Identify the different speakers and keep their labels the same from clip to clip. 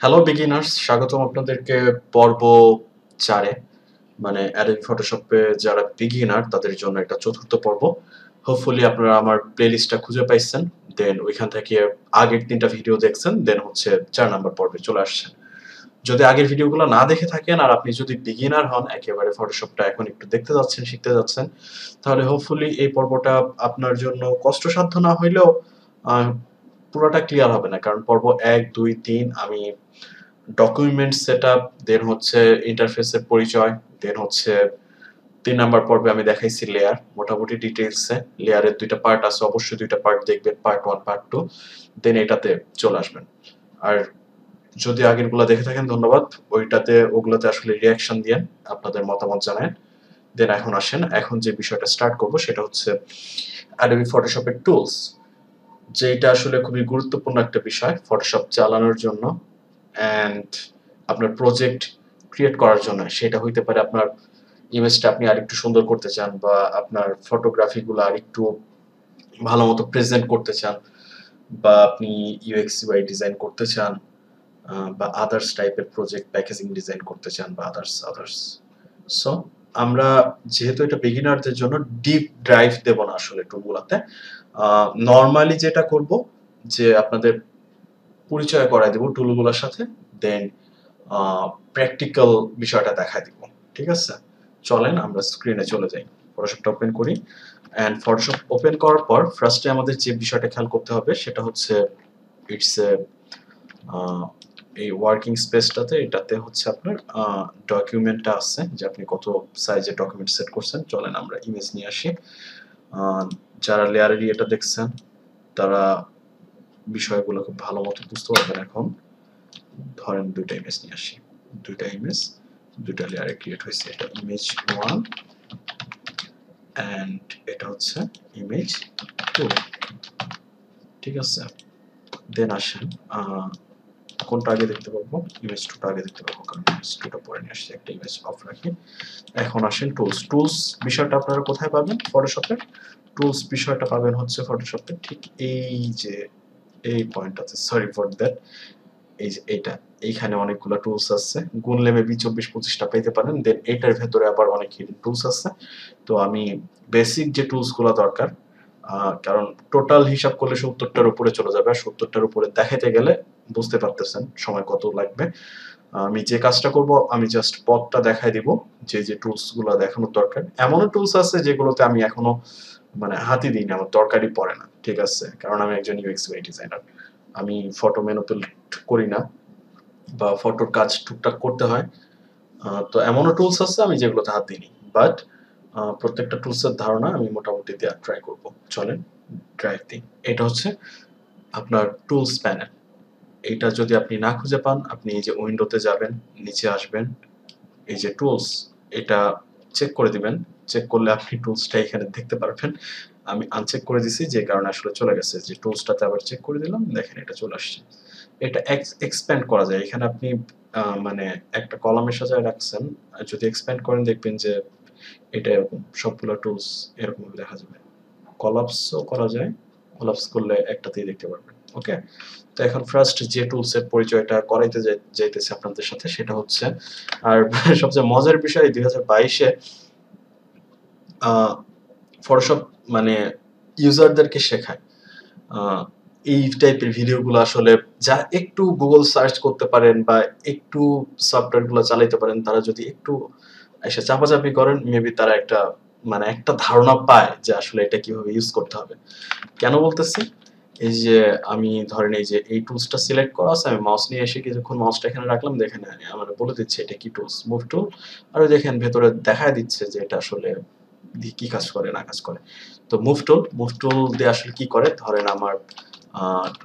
Speaker 1: Hello beginners, স্বাগতম আপনাদেরকে পর্ব ৪ এ। মানে Adobe Photoshop এ যারা বিগিনার তাদের জন্য এটা চতুর্থ পর্ব। হোপফুলি আপনারা আমার প্লেলিস্টটা খুঁজে পাইছেন। দেন ওইখান থেকে আগের ৩ টা ভিডিও দেখছেন, দেন হচ্ছে ৪ নাম্বার পর্বে চলে আসছেন। যদি আগের ভিডিওগুলো না দেখে থাকেন আর আপনি যদি বিগিনার হন, একেবারে ফটোশপটা এখন একটু দেখতে যাচ্ছেন, শিখতে যাচ্ছেন, তাহলে হোপফুলি এই পর্বটা আপনার জন্য কষ্টসাধ্য না হইলেও আ পুরোটা ক্লিয়ার হবে না। কারণ পর্ব ১, ২, ৩ আমি ডকুমেন্ট সেটআপ, দেন হচ্ছে ইন্টারফেসের পরিচয়, দেন হচ্ছে ৩ নাম্বার পর্বে আমি দেখাইছি লেয়ার, মোটামুটি ডিটেইলসে। লেয়ারের ২ টা পার্ট আছে, অবশ্যই ২ টা পার্ট দেখবেন, পার্ট 1, পার্ট 2, দেন এটাতে চলে আসবেন। আর যদি আগেরগুলা দেখে থাকেন ধন্যবাদ, ওগুলাতে আসলে রিঅ্যাকশন দিয়েন, আপনাদের মতামত জানায়েন। দেন এখন আসেন, এখন যে বিষয়টা স্টার্ট করব সেটা হচ্ছে Adobe Photoshop এর টুলস, যেটা আসলে খুবই গুরুত্বপূর্ণ একটা বিষয় ফটোশপ চালানোর জন্য অ্যান্ড আপনার প্রজেক্ট ক্রিয়েট করার জন্য। সেটা হইতে পারে আপনার ইমেজটা আপনি আরেকটু সুন্দর করতে চান, বা আপনার ফটোগ্রাফিগুলো আরেকটু ভালো মতো প্রেজেন্ট করতে চান, বা আপনি ইউএক্স ইউআই ডিজাইন করতে চান, বা আদার্স টাইপের প্রজেক্ট প্যাকেজিং ডিজাইন করতে চান, বা আদার্স। সো আমরা যেহেতু এটা বিগিনারদের জন্য ডিপ ড্রাইভ দেব না আসলে টুলগুলোতে। নরমালি যেটা করব যে আপনাদের পরিচয় করায় দেব টুলগুলোর সাথে, দেন প্র্যাকটিক্যাল বিষয়টা দেখায় দিব। ঠিক আছে? চলেন আমরা স্ক্রিনে চলে যাই। ফটোশপটা ওপেন করি অ্যান্ড ফটোশপ ওপেন করার পর ফার্স্টে আমাদের যে বিষয়টা খেয়াল করতে হবে সেটা হচ্ছে ইটস এ এই ওয়ার্কিং স্পেসটাতে, এটাতে হচ্ছে আপনার ডকুমেন্টটা আছে যে আপনি কত সাইজের ডকুমেন্ট সেট করছেন। চলেন আমরা ইমেজ নিয়ে আসি। যারা লেয়ারেরই এটা দেখছেন তারা বিষয়গুলো খুব ভালো মতো বুঝতে পারবেন। এখন ধরেন ২টা ইমেজ নিয়ে আসি, ২টা ইমেজ ২টা লেয়ারে ক্রিয়েট হয়েছে। এটা ইমেজ 1 অ্যান্ড এটা হচ্ছে ইমেজ 2। ঠিক আছে? দেন আসেন কোনটা আগে দেখতে পাবো? ইমেজ 2টা আগে দেখতে পাবো, কারণ ইমেজ 2টা পরে নিয়ে আসছি। একটা ইমেজ অফ রাখি। এখন আসেন টুলস বিষয়টা আপনারা কোথায় পাবেন ফটোশপে? টুলস বিষয়টা পাবেন হচ্ছে ফটোশপে ঠিক এই যে এই পয়েন্টটাতে, সরি ফর দ্যাট, এই যে এইটা, এইখানে অনেকগুলা টুলস আছে, গুনলে মেবি 24-25টা পেতে পারেন। দেন এটার ভেতরে আবার অনেক হিডেন টুলস আছে। তো আমি বেসিক যে টুলসগুলো দরকার, কারণ টোটাল হিসাব করলে 70টার উপরে চলে যাবে, আর 70টার উপরে দেখাতে গেলে বুঝতে পারতেছেন সময় কত লাগবে। আমি যে কাজটা করব, আমি জাস্ট পথটা দেখায় দিব, যে টুলসগুলো দেখানোর দরকার। এমনও টুলস আছে যেগুলোতে আমি এখনো মানে হাতই দিই না, আমার দরকারই পড়ে না। ঠিক আছে? কারণ আমি একজন ইউএক্স ইউআই ডিজাইনার। আমি ফটো ম্যানুপুলেট করি না, বা ফটোর কাজ টুকটাক করতে হয়। তো এমনও টুলস আছে আমি যেগুলোতে হাত দিইনি, বাট প্রত্যেকটা টুলসের ধারণা আমি মোটামুটি দেওয়ার ট্রাই করব। চলেন ড্রাইভ দিই। এটা হচ্ছে আপনার টুলস প্যানেল। এইটা যদি আপনি না খুঁজে পান, আপনি এই যে উইন্ডোতে যাবেন, নিচে আসবেন, এই যে টুলস, এটা চেক করে দিবেন। চেক করলে আপনি টুলসটা এখানে দেখতে পারবেন। আমি আনচেক করে দিছি যে কারণে আসলে চলে গেছে। যে টুলসটাতে আবার চেক করে দিলাম, দেখেন এটা চলে আসছে। এটা এক্সপ্যান্ড করা যায়। এখানে আপনি মানে একটা কলামে সাজায় রাখছেন, যদি এক্সপ্যান্ড করেন দেখবেন যে এটা এরকম সবগুলো টুলস এরকম দেখা যাবে। কলাপসও করা যায়, কলাপস করলে একটাতেই দেখতে পারবেন। ওকে? তো এখন ফার্স্ট যে টুলসের পরিচয়টা করাইতে যাইতেছি আপনাদের সাথে সেটা হচ্ছে, আর সবচেয়ে মজার বিষয় 2022-এ ফটোশপ মানে ইউজারদেরকে শেখায় এই টাইপের ভিডিওগুলো আসলে, যা একটু গুগল সার্চ করতে পারেন বা একটু সফটওয়্যারগুলো চালাইতে পারেন, তারা যদি একটু এসে চাপাচাপি করেন, মেবি তারা একটা ধারণা পায় যে আসলে এটা কিভাবে ইউজ করতে হবে। কেন বলতেছি? এই যে আমি ধরেন এই যে এই টুলসটা সিলেক্ট করা আছে, আমি মাউস নিয়ে এসে কিছুক্ষণ মাউসটা এখানে রাখলাম, দেখেন আমার বলে দিচ্ছে এটা কি টুলস, মুভ টুল। আর দেখেন ভেতরে দেখায় দিচ্ছে যে এটা আসলে কি কাজ করে না কাজ করে। তো মুভ টুল দিয়ে আসলে কি করে, ধরেন আমার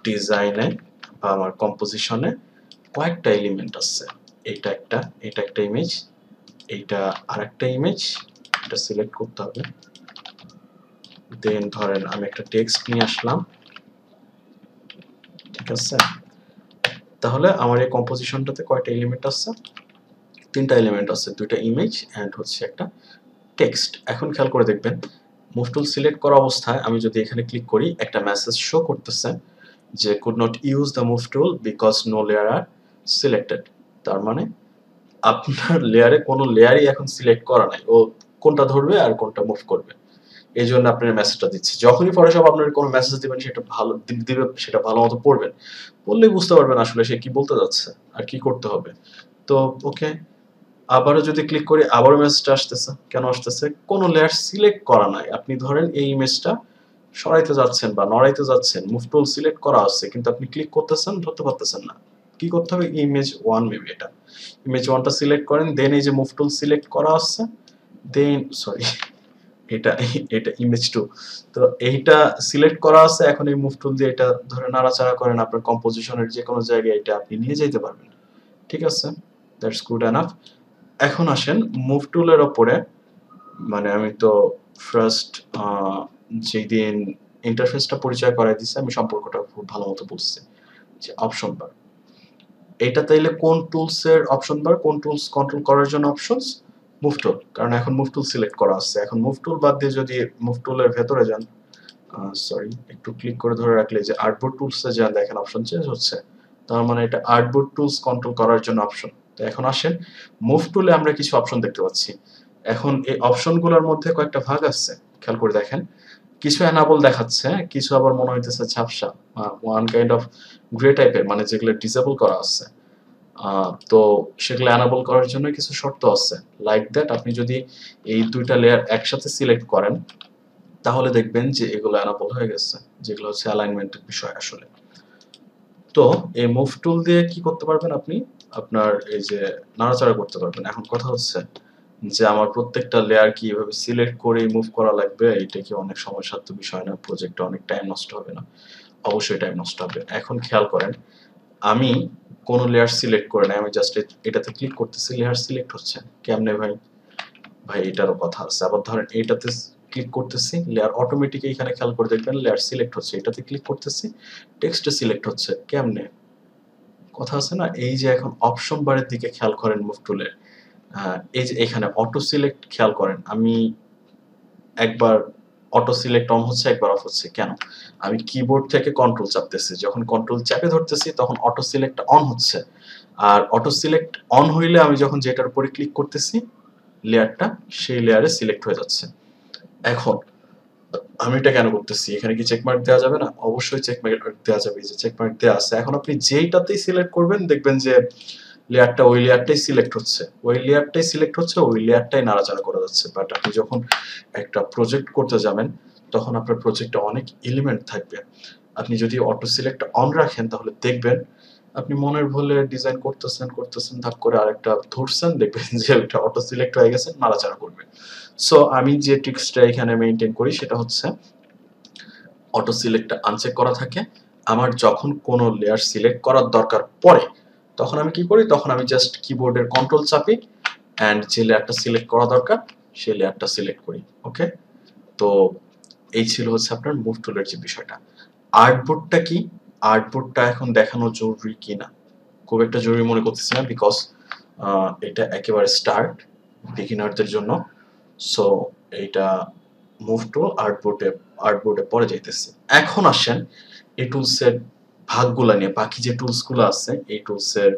Speaker 1: ডিজাইনে বা আমার কম্পোজিশনে কয়েকটা এলিমেন্ট আছে। এটা একটা ইমেজ, এইটা আরেকটা ইমেজ, এটা সিলেক্ট করতে হবে। দেন ধরেন আমি একটা টেক্সট নিয়ে আসলাম। ঠিক আছে? তাহলে আমার এই কম্পোজিশনটাতে কয়টা এলিমেন্ট আছে? 3টা এলিমেন্ট আছে, 2টা ইমেজ এন্ড হচ্ছে একটা টেক্সট। এখন খেয়াল করে দেখবেন, মুভ টুল সিলেক্ট করা অবস্থায় আমি যদি এখানে ক্লিক করি, একটা মেসেজ শো করতেছে যে could not use the move tool because no layer are selected. This means that we cannot use the move tool because no layer are selected. This is the message. Then, if I click on OK, selected. তার মানে আপনার লেয়ারে কোনো লেয়ারই এখন select করা নাই। ও কোনটা ধরবে আর কোনটা মুভ করবে। এই জন্য আপনার মেসেজটা দিচ্ছে। যখনই ফটোশপ আপনার কোনো মেসেজ দিবেন সেটা ভালো দিবে, সেটা ভালো মতো পড়বেন। পড়লেই বুঝতে পারবেন আসলে সে কি বলতে যাচ্ছে আর কি করতে হবে। তো ওকে, আবারও যদি ক্লিক করি আবারও মেসেজটা আসতেছে। কেন আসতেছে? কোনো লেয়ার সিলেক্ট করা নাই। আপনি ধরেন এই ইমেজটা সরাইতে যাচ্ছেন বা নড়াইতে যাচ্ছেন, মুভ টুল সিলেক্ট করা আছে কিন্তু আপনি ক্লিক করতেছেন, ধরতে পারতেছেন না। কি করতে হবে? ইমেজ 1 মেবি এটা। ইমেজ 1 টা সিলেক্ট করেন, দেন এই যে মুভ টুল সিলেক্ট করা আছে, দেন সরি এটা এটা ইমেজ 2। তো এইটা সিলেক্ট করা আছে, এখন এই মুভ টুল দিয়ে এটা ধরে নাড়াচাড়া করেন, আপনার কম্পোজিশনের যে কোনো জায়গায় এটা আপনি নিয়ে যেতে পারবেন। ঠিক আছে? That's good enough. এখন আসেন মুভ টুলের উপরে, মানে আমি তো ফার্স্ট যেদিন ইন্টারফেসটা পরিচয় করাই দিছি আমি সম্পর্কটা খুব ভালো মতো বুঝছি যে অপশন বার, এটা তাইলে কোন টুলস এর অপশন বার, কোন টুলস কন্ট্রোল করার জন্য অপশনস মুভ টুল, কারণ এখন মুভ টুল সিলেক্ট করা আছে। এখন মুভ টুল বাদ দিয়ে যদি মুভ টুলের ভেতরে যান, সরি একটু ক্লিক করে ধরে রাখলে যে আর্টবোর্ড টুলস এ যান, দেখেন অপশন চেঞ্জ হচ্ছে। তার মানে এটা আর্টবোর্ড টুলস কন্ট্রোল করার জন্য অপশন। তো এখন আসেন মুভ টুলে আমরা কিছু অপশন দেখতে পাচ্ছি। এখন এই অপশনগুলোর মধ্যে কয়েকটা ভাগ আছে, খেয়াল করে দেখেন। কিছু এনাবল দেখাচ্ছে, কিছু আবার মনে হইতেছে ঝাপসা, ওয়ান কাইন্ড অফ গ্রে টাইপের, মানে যেগুলো ডিসেবল করা আছে। তো সেগুলো এনাবল করার জন্য কিছু শর্ত আছে। লাইক দ্যাট আপনি যদি এই দুইটা লেয়ার একসাথে সিলেক্ট করেন তাহলে দেখবেন যে এগুলো এনাবল হয়ে গেছে, যেগুলো হচ্ছে অ্যালাইনমেন্টের বিষয় আসলে। তো এই মুভ টুল দিয়ে কি করতে পারবেন আপনি? আপনার এই যে নাড়াচাড়া করতে পারবেন। এখন কথা হচ্ছে যে আমার প্রত্যেকটা লেয়ার কি এভাবে সিলেক্ট করে মুভ করা লাগবে? এটা কি অনেক সময়সাধ্য বিষয় না? প্রজেক্টে অনেক টাইম নষ্ট হবে না? অবশ্যই টাইম নষ্ট হবে। এখন খেয়াল করেন, আমি কোন লেয়ার সিলেক্ট করে নাই, আমি জাস্ট এটাতে ক্লিক করতেছি, লেয়ার সিলেক্ট হচ্ছে। কেমনে ভাই? ভাই এটারও কথা আছে। আবার ধরেন এইটাতে ক্লিক করতেছি, লেয়ার অটোমেটিক এখানে খেয়াল করে দেখবেন লেয়ার সিলেক্ট হচ্ছে। এটাতে ক্লিক করতেছি, টেক্সটে সিলেক্ট হচ্ছে। কেমনে? কথা আছে না? এই যে এখন অপশন বারের দিকে খেয়াল করেন মুভ টুলের। এই যে এখানে অটো সিলেক্ট খেয়াল করেন। আমি একবার অটো সিলেক্ট অন হচ্ছে, একবার অফ হচ্ছে। কেন? আমি কিবোর্ড থেকে কন্ট্রোল চাপতেছি। যখন কন্ট্রোল চাপে ধরতেছি তখন অটো সিলেক্ট অন হচ্ছে। আর অটো সিলেক্ট অন হইলে আমি যখন যেটার উপরে ক্লিক করতেছি লেয়ারটা, সেই লেয়ারে সিলেক্ট হয়ে যাচ্ছে। এখন আমি এটা কেন করতেছি? এখানে কি চেক মার্ক দেওয়া যাবে না? অবশ্যই চেক মার্ক দেওয়া যাবে। এই যে চেক মার্ক দেওয়া আছে। এখন আপনি যেইটাতেই সিলেক্ট করবেন দেখবেন যে লেয়ারটা ওই লেয়ারটাই সিলেক্ট হচ্ছে। ওই লেয়ারটাই সিলেক্ট হচ্ছে, ওই লেয়ারটাই নাড়াচাড়া করা যাচ্ছে। বাট আপনি যখন একটা প্রজেক্ট করতে যাবেন তখন আপনার প্রজেক্টে অনেক এলিমেন্ট থাকবে। আপনি যদি অটো সিলেক্ট অন রাখেন তাহলে দেখবেন আপনি মনের ভুলে ডিজাইন করতেছেন ধাপ করে আরেকটা ধরছেন, দেখবেন যে ওটা অটো সিলেক্ট হয়ে গেছে, নাড়াচাড়া করবে। সো আমি যে ট্রিক্সটা এখানে মেইনটেইন করি সেটা হচ্ছে অটো সিলেক্টটা আনচেক করা থাকে। আমার যখন কোনো লেয়ার সিলেক্ট করার দরকার পড়ে তখন আমি কি করি? তখন আমি জাস্ট কিবোর্ডের কন্ট্রোল চাপি অ্যান্ড যে লেয়ারটা সিলেক্ট করা দরকার সেই লেয়ারটা সিলেক্ট করি। ওকে? তো এই ছিল হচ্ছে আপনার মুভ টুলের যে বিষয়টা। আর্টবোর্ডটা কি? আর্টবোর্ডটা এখন দেখানো জরুরি কিনা? খুব একটা জরুরি মনে করতেছি না, বিকজ এটা একেবারে স্টার্ট বিগিনারদের জন্য। সো এইটা মুভ টু আর্টবোর্ডে পরে যাইতেছি। এখন আসেন এই টুলসের ভাগগুলা নিয়ে, বাকি যে টুলসগুলো আছে এই টুলসের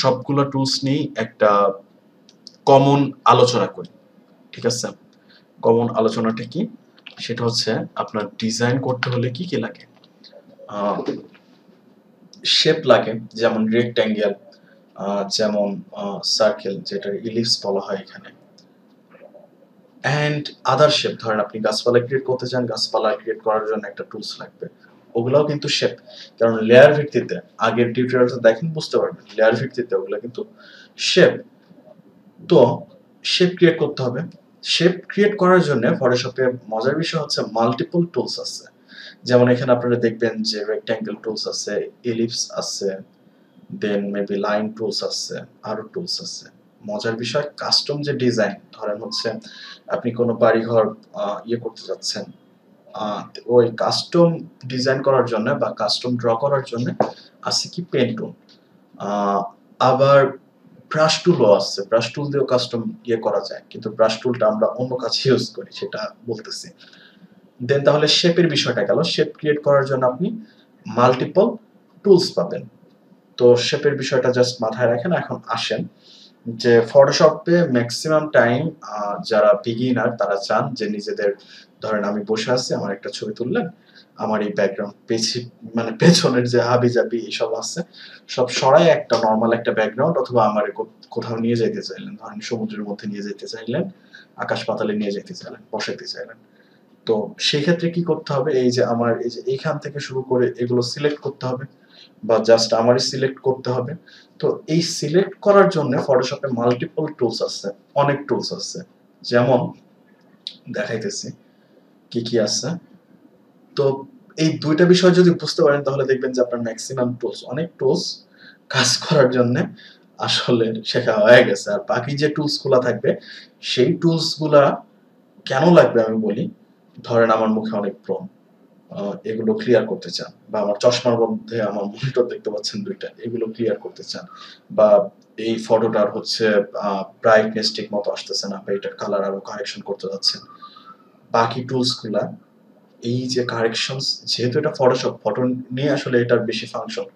Speaker 1: সবগুলো টুলস নিয়েই একটা কমন আলোচনা করি। ঠিক আছে? কমন আলোচনাটা কি? সেটা হচ্ছে আপনার ডিজাইন করতে হলে কি কি লাগে? শেপ লাগে, যেমন রেক্ট্যাঙ্গেল, যেমন সার্কেল, যেটা ইলিপস বলা হয় এখানে, অ্যান্ড আদার শেপ। ধরেন আপনি গাছপালা ক্রিয়েট করতে চান, গাছপালা ক্রিয়েট করার জন্য একটা টুলস লাগবে। ওগুলাও কিন্তু শেপ, কারণ লেয়ার ভিত্তিতে, আগের টিউটোরিয়ালটা দেখেন বুঝতে পারবেন, লেয়ার ভিত্তিতে ওগুলো কিন্তু শেপ। তো শেপ ক্রিয়েট করতে হবে। শেপ ক্রিয়েট করার জন্য ফটোশপে মজার বিষয় হচ্ছে মাল্টিপল টুলস আছে। যেমন এখানে আপনারা দেখবেন যে রেক্ট্যাঙ্গেল টুলস আছে, এলিপস আছে, দেন মেবি লাইন টুলস আছে, আরো টুলস আছে। মজার বিষয় কাস্টম যে ডিজাইন, ধরেন হচ্ছে আপনি কোনো বাড়িঘর ইয়ে করতে যাচ্ছেন, ওই কাস্টম ডিজাইন করার জন্য বা কাস্টম ড্র করার জন্য আছে কি পেন টুল, আবার ব্রাশ টুলও আছে। ব্রাশ টুল দিয়েও কাস্টম ইয়ে করা যায়, কিন্তু ব্রাশ টুলটা আমরা অন্য কাছে ইউজ করি, সেটা বলতেছি। দেন তাহলে শেপের বিষয়টা গেল। শেপ ক্রিয়েট করার জন্য আপনি মাল্টিপল টুলস পাবেন। তো শেপের বিষয়টা জাস্ট মাথায় রাখেন। এখন আসেন যে ফটোশপে ম্যাক্সিমাম টাইম যারা বিগিনার তারা চান যে নিজেদের, ধরেন আমি বসে আছি, আমার একটা ছবি তুললেন, আমার এই ব্যাকগ্রাউন্ড মানে পেছনের যে হাবিজাবি এসব আছে সব সরায় একটা নর্মাল একটা ব্যাকগ্রাউন্ড, অথবা আমার কোথাও নিয়ে যাইতে চাইলেন, ধরেন সমুদ্রের মধ্যে নিয়ে যেতে চাইলেন, আকাশ পাতালে নিয়ে যেতে চাইলেন, বসাইতে চাইলেন, তো সেই ক্ষেত্রে কি করতে হবে, এই যে আমার এই যে এইখান থেকে শুরু করে এগুলো সিলেক্ট করতে হবে, বা জাস্ট আমারই সিলেক্ট করতে হবে। তো এই সিলেক্ট করার জন্য ফটোশপে মাল্টিপল টুলস আছে, অনেক টুলস আছে। যেমন দেখাইতেছি কি কি আছে। তো এই দুইটা বিষয় যদি বুঝতে পারেন তাহলে দেখবেন যে আপনার ম্যাক্সিমাম টুলস, অনেক টুলস কাজ করার জন্য আসলে শেখা হয়ে গেছে। আর বাকি যে টুলস গুলা থাকবে সেই টুলস গুলা কেন লাগবে আমি বলি। ধরেন আমার মুখে অনেক ব্রণ, এগুলো ক্লিয়ার করতে চান, বা আমার চশমার মধ্যে আমার মনিটর দেখতে পাচ্ছেন দুইটা, এগুলো ক্লিয়ার করতে চান, বা এই ফটোটার হচ্ছে ব্রাইটনেস ঠিক মতো আসতেছে না, বা এটার কালার আরো কারেকশন করতে যাচ্ছেন, বাকি টুলস গুলা এই যে কারেকশনস, যেহেতু এটা ফটোশপ, ফটো নিয়ে আসলে এটার বেশি ফাংশন,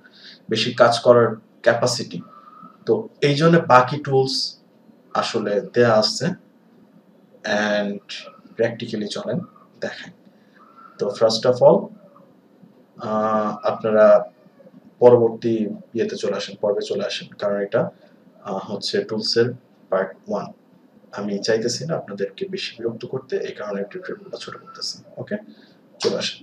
Speaker 1: বেশি কাজ করার ক্যাপাসিটি, তো এই জন্য বাকি টুলস আসলে দেয়া আছে। অ্যান্ড প্র্যাকটিক্যালি চলেন দেখেন। তো ফার্স্ট অফ অল আপনারা পরবর্তী পর্বে চলে আসেন, কারণ এটা হচ্ছে টুলসের পার্ট 1। আমি চাইতেছি না আপনাদেরকে বেশি বিরক্ত করতে, এই কারণে টিউটোরিয়ালটা ছোট করতেছি। ওকে, চলে আসেন।